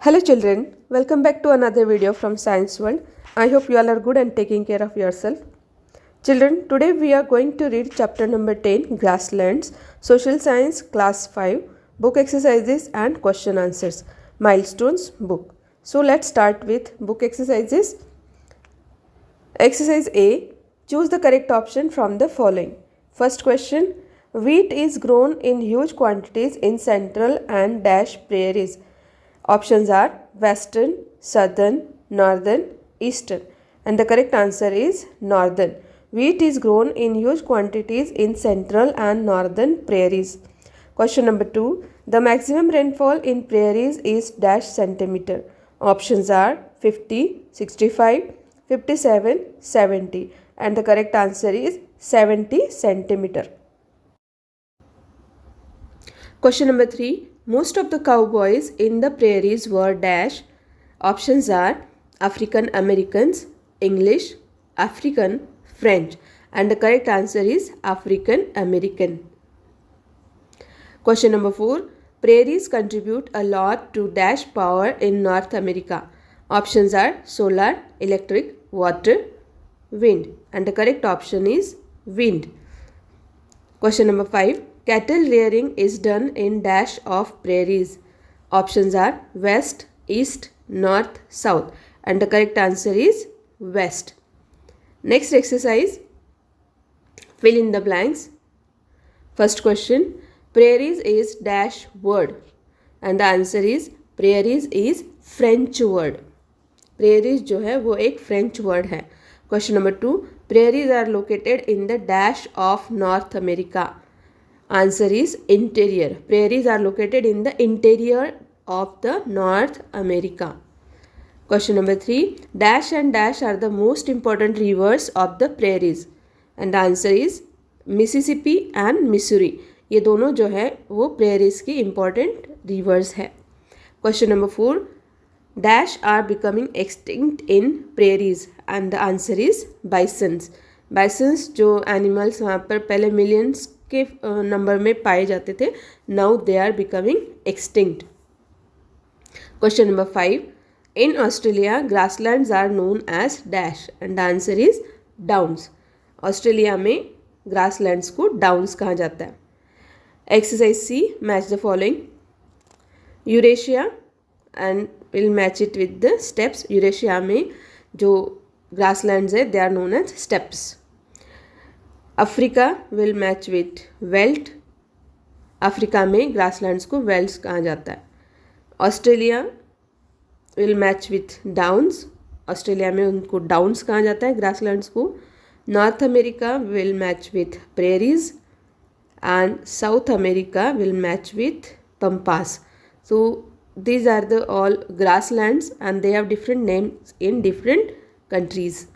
Hello children, welcome back to another video from Science World. I hope you all are good and taking care of yourself. Children, today we are going to read chapter number 10, Grasslands, Social Science, Class 5, book exercises and question answers, Milestones book. So let's start with book exercises. Exercise A, choose the correct option from the following. First question, wheat is grown in huge quantities in central and dash prairies. Options are western, southern, northern, eastern, and the correct answer is northern. Wheat is grown in huge quantities in central and northern prairies. Question number 2. The maximum rainfall in prairies is dash centimeter. Options are 50, 65, 57, 70, and the correct answer is 70 centimeter. Question number 3. Most of the cowboys in the prairies were dash. Options are African Americans, English, African, French, and the correct answer is African American. Question number 4. Prairies contribute a lot to dash power in North America. Options are solar, electric, water, wind, and the correct option is wind. Question number 5. Cattle rearing is done in dash of prairies. Options are west, east, north, south, and the correct answer is west. Next exercise, fill in the blanks. First question, prairies is dash word, and the answer is prairies is French word. Prairies जो है वो एक French word है. Question number 2, prairies are located in the dash of North America. Answer is interior. Prairies are located in the interior of the North America. Question number 3. Dash and dash are the most important rivers of the prairies. And the answer is Mississippi and Missouri. ये दोनों जो है वो prairies की important rivers है. Question number 4. Dash are becoming extinct in prairies. And the answer is bisons. Bisons जो animals वहाँ पर पहले millions के नंबर में पाए जाते थे, now they are becoming extinct. Question number 5. In Australia grasslands are known as dash, and the answer is downs. Australia में ग्रासलैंड्स को डाउन्स कहा जाता है. Exercise C, match the following. Eurasia, and will match it with the steppes. Eurasia में जो grasslands है they are known as steppes. Africa will match with veld. Africa में grasslands को वेल्ट्स कहा जाता है. Australia will match with downs. Australia में उनको डाउन्स कहा जाता है ग्रासलैंड्स को. North America will match with prairies and south America will match with Pampas. So these are the all grasslands and they have different names in different countries.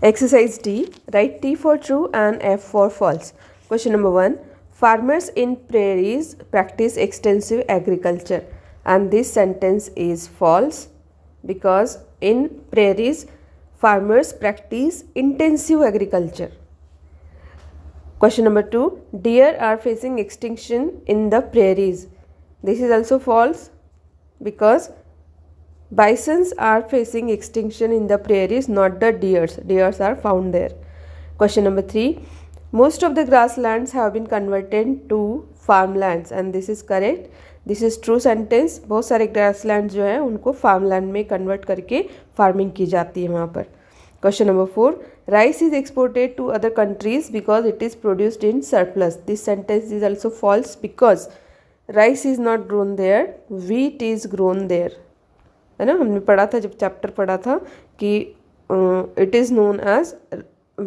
Exercise D. Write T for true and F for false. Question number 1. Farmers in prairies practice extensive agriculture. And this sentence is false because in prairies farmers practice intensive agriculture. Question number 2. Deer are facing extinction in the prairies. This is also false because bisons are facing extinction in the prairies, not the deers. Deers are found there. Question number 3. Most of the grasslands have been converted to farmlands, and this is correct. This is true sentence. बहुत सारे grasslands जो है उनको farmland में convert करके farming की जाती है वहाँ पर. Question number 4. Rice is exported to other countries because it is produced in surplus. This sentence is also false because rice is not grown there. Wheat is grown there. है ना, हमने पढ़ा था जब चैप्टर पढ़ा था कि it is known as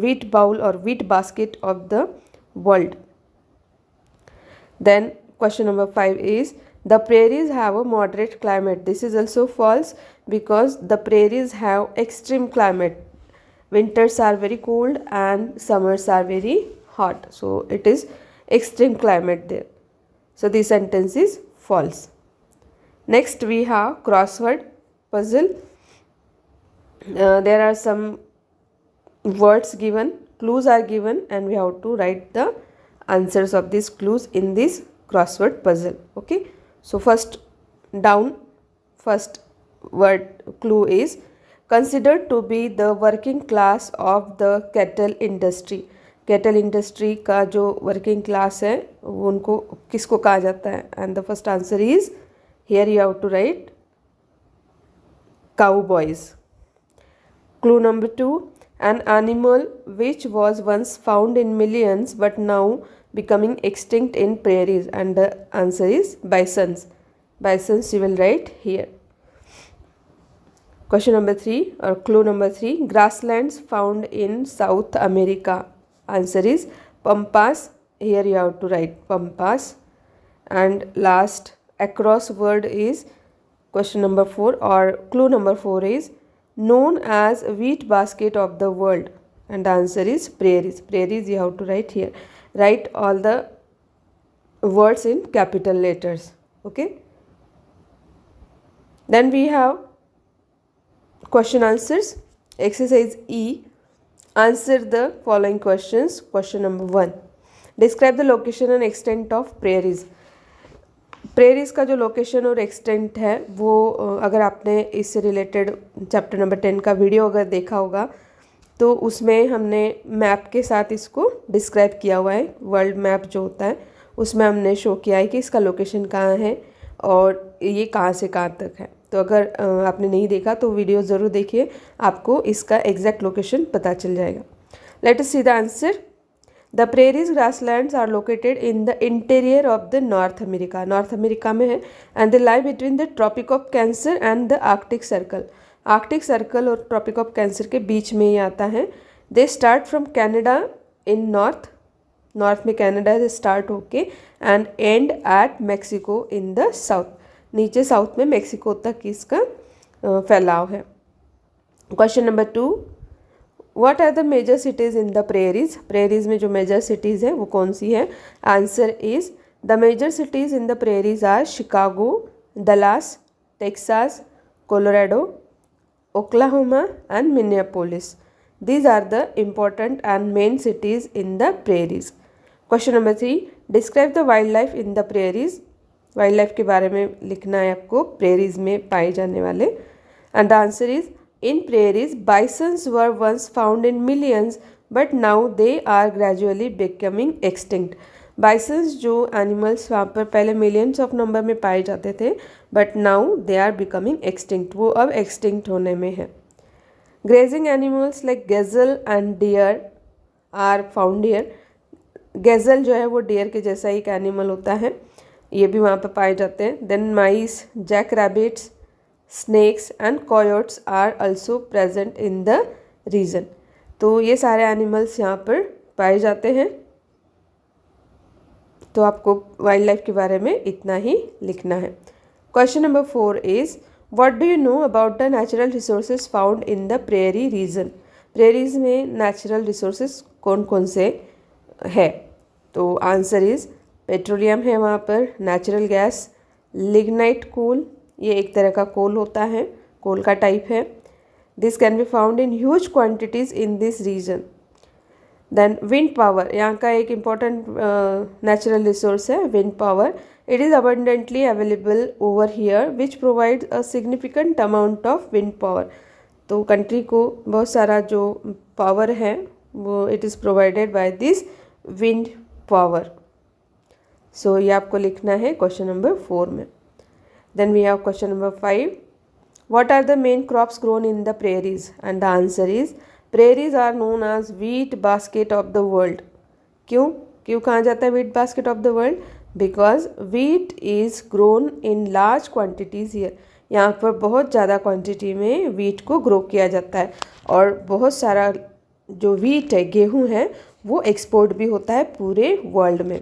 wheat bowl or wheat basket of the world. Then question number 5 is the prairies have a moderate climate. This is also false because the prairies have extreme climate. Winters are very cold and summers are very hot. So it is extreme climate there. So this sentence is false. Next we have crossword puzzle. There are some words given, clues are given, and we have to write the answers of these clues in this crossword puzzle. Okay, so first word clue is considered to be the working class of the cattle industry. Cattle industry का जो working class है वो उनको किसको कहा जाता है? And the first answer is here you have to write cowboys. Clue number 2, an animal which was once found in millions but now becoming extinct in prairies, and the answer is bisons. Bisons you will write here. Question number 3 or clue number 3, grasslands found in South America. Answer is pampas. Here you have to write pampas. And last across word is question number 4 or clue number 4 is known as wheat basket of the world, and the answer is prairies. Prairies you have to write here. Write all the words in capital letters. Okay, then we have question answers. Exercise E. Answer the following questions. Question number 1. Describe the location and extent of prairies. Prairies का जो location और extent है वो अगर आपने इससे related chapter number 10 का video अगर देखा होगा तो उसमें हमने मैप के साथ इसको डिस्क्राइब किया हुआ है. वर्ल्ड मैप जो होता है उसमें हमने शो किया है कि इसका लोकेशन कहाँ है और ये कहाँ से कहाँ तक है. तो अगर आपने नहीं देखा तो वीडियो ज़रूर देखिए, आपको इसका एग्जैक्ट लोकेशन पता चल जाएगा. Let us see the answer. The prairies grasslands are located in the interior of the North America. North America में है and they lie between the Tropic of Cancer and the Arctic Circle. Arctic Circle और Tropic of Cancer के बीच में ही आता है. They start from Canada in north में कैनेडा से स्टार्ट होके and end at Mexico in the south. नीचे साउथ में मैक्सिको तक इसका फैलाव है. Question number 2, what are the major cities in the prairies. Prairies में जो मेजर सिटीज़ हैं वो कौन सी है? Answer is the major cities in the prairies are Chicago, Dallas, Texas, Colorado, Oklahoma and Minneapolis. These are the important and main cities in the prairies. Question number 3, describe the wildlife in the prairies. Wild के बारे में लिखना है आपको prairies में पाए जाने वाले. And the answer is in prairies bisons were once found in millions but now they are gradually becoming extinct. Bisons जो एनिमल्स वहाँ पर पहले मिलियंस ऑफ नंबर में पाए जाते थे but now they are becoming extinct. वो अब एक्सटिंक्ट होने में है. Grazing animals like gazelle and deer are found here. Gazelle जो है वो डियर के जैसा एक एनिमल होता है, ये भी वहाँ पर पाए जाते हैं. Then mice, jack rabbits, snakes and coyotes are also present in the region. तो ये सारे एनिमल्स यहाँ पर पाए जाते हैं. तो आपको वाइल्ड लाइफ के बारे में इतना ही लिखना है. Question number 4 is what do you know about the natural resources found in the prairie region. Prairies में नेचुरल रिसोर्सेज कौन कौन से है? तो आंसर इज पेट्रोलियम है वहाँ पर, नेचुरल गैस, लिग्नाइट कोल, ये एक तरह का कोल होता है, कोल का टाइप है. This can be found in huge quantities in this region. Then wind power, यहाँ का एक इम्पॉर्टेंट नेचुरल रिसोर्स है wind power. It is abundantly available over here which provides a significant amount of wind power. तो country को बहुत सारा जो power है वो it is provided by this wind power. So ये आपको लिखना है क्वेश्चन नंबर 4 में. Then we have question number 5, what are the main crops grown in the prairies. And the answer is prairies are known as wheat basket of the world. क्यों कहा जाता है wheat basket of the world? Because wheat is grown in large quantities here. यहाँ पर बहुत ज़्यादा quantity में wheat को ग्रो किया जाता है और बहुत सारा जो व्हीट है, गेहूँ है, वो एक्सपोर्ट भी होता है पूरे वर्ल्ड में.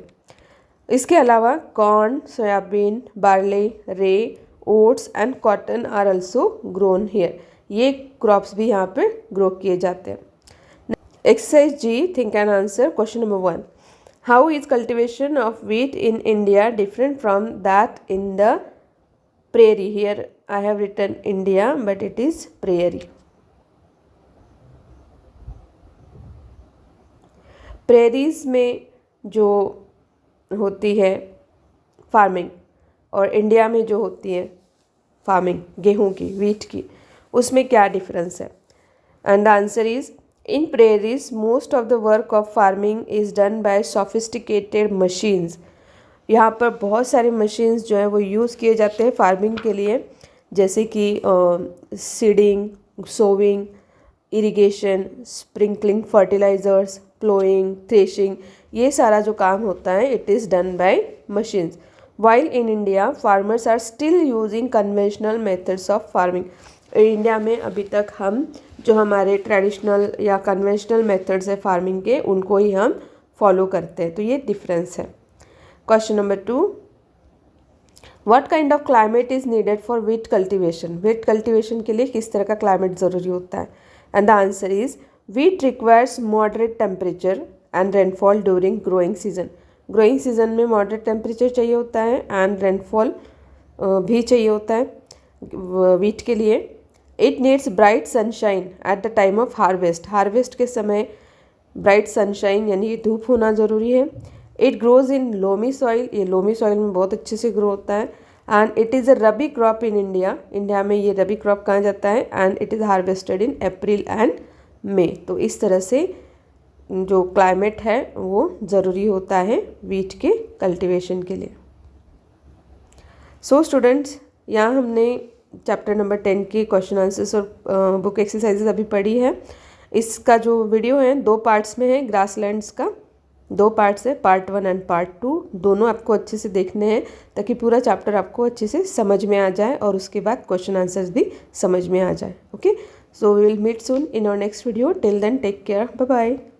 इसके अलावा corn, soybean, barley, rye, oats and cotton are also grown here. ये क्रॉप्स भी यहाँ पे ग्रो किए जाते हैं. Exercise G, think and answer. Question number 1, how is cultivation of wheat in India different from that in the prairie. Here I have written India but it is prairie. Prairies में जो होती है farming और India में जो होती है farming गेहूं की, वीट की, उसमें क्या डिफरेंस है? And the answer is in prairies most of the work of farming is done bye sophisticated machines. यहाँ पर बहुत सारे मशीन्स जो है वो यूज़ किए जाते हैं फार्मिंग के लिए, जैसे कि seeding, sowing, irrigation, sprinkling, fertilizers, ploughing, threshing, ये सारा जो काम होता है it is done by machines. While in India farmers are still using conventional methods of farming. India में अभी तक हम जो हमारे ट्रेडिशनल या कन्वेंशनल मेथड्स है फार्मिंग के, उनको ही हम फॉलो करते हैं। तो ये डिफरेंस है। Question number 2, what kind of climate is needed for wheat cultivation? Wheat cultivation के लिए किस तरह का क्लाइमेट ज़रूरी होता है? And the answer is wheat requires moderate temperature and rainfall during growing season. Growing season में मॉडरेट टेम्परेचर चाहिए होता है एंड रेनफॉल भी चाहिए होता है वीट के लिए। It needs bright sunshine at the time of harvest. Harvest के समय ब्राइट सनशाइन यानी धूप होना ज़रूरी है। It grows in loamy soil, ये लोमी सॉइल में बहुत अच्छे से ग्रो होता है। And it is a rabi crop in India, India में ये रबी क्रॉप कहा जाता है। And it is harvested in April and May. तो इस तरह से जो क्लाइमेट है वो ज़रूरी होता है वीट के कल्टीवेशन के लिए। सो स्टूडेंट्स, यहाँ हमने चैप्टर नंबर 10 की क्वेश्चन आंसर्स और बुक एक्सरसाइजेस अभी पढ़ी है। इसका जो वीडियो है 2 पार्ट्स में है, ग्रासलैंड्स का 2 पार्ट्स है, पार्ट 1 एंड पार्ट 2, दोनों आपको अच्छे से देखने हैं ताकि पूरा चैप्टर आपको अच्छे से समझ में आ जाए और उसके बाद क्वेश्चन आंसर्स भी समझ में आ जाए। Okay, so we will meet soon in our next video. Till then take care, bye bye.